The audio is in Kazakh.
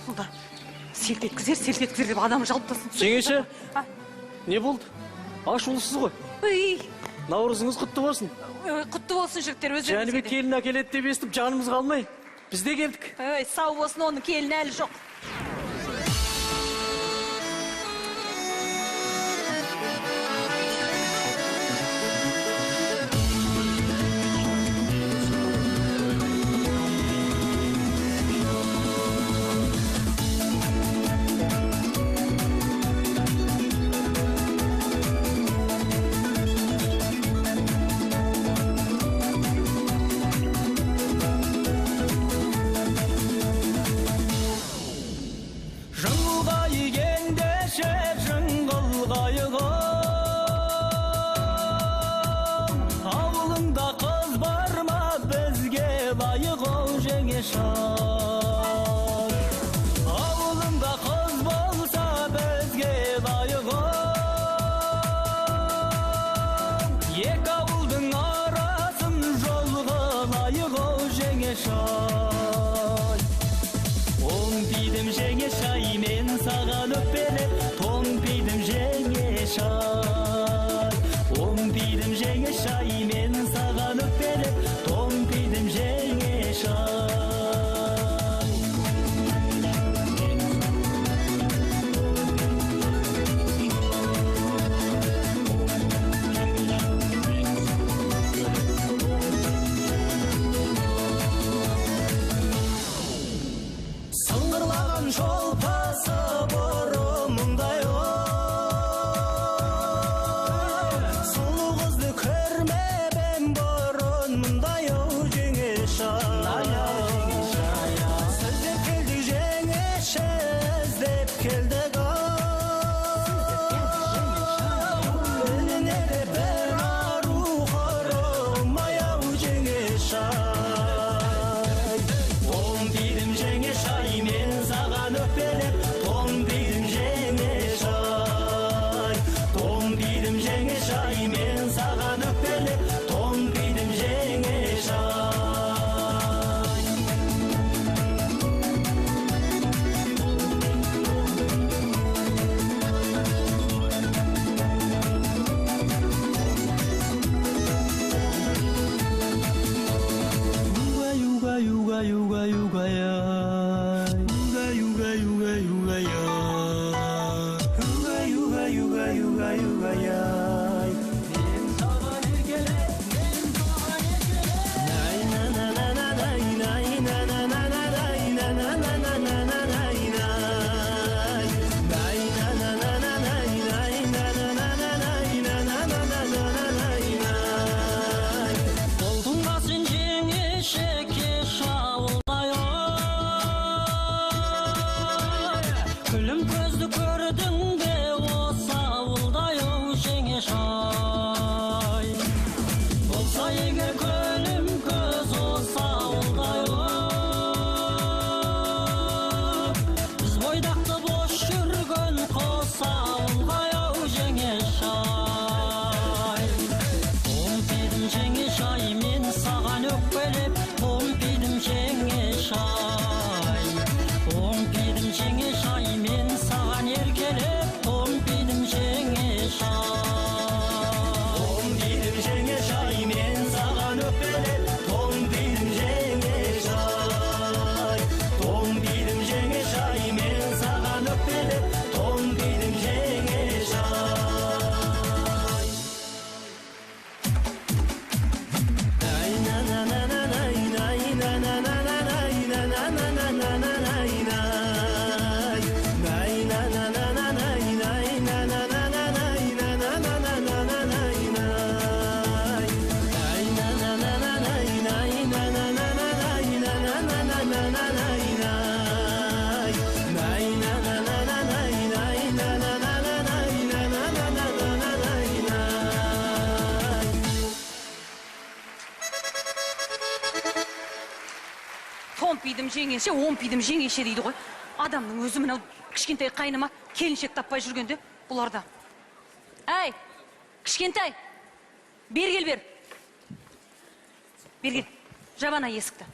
Сонда селт еткізер деп адам жалып тасын. Жеңеше, не болды? Ашулысыз ғой. Наурызыңыз құтты болсын. Құтты болсын жігіттер, өздеріңізге де. Жәнібек келін әкеледі деп естіп, жанымыз қалмай. Біз де келдік. Сау болсын, оның келін әлі жоқ. Avulumda kız bolsa bizge layık Yek avuldun arasın jolga layık jenge şay Tompidim jenge şay men sagan öpelep Tompidim jenge şay Tompidim jenge şay men sagan öpelep Tompidim jenge şay Томпидім жеңеше, омпидім жеңеше дейді ғой. Адамның өзі мынау кішкентай қайныма келіншек таппай жүргенде бұларда. Әй, кішкентай, бер кел. Жабана есікті.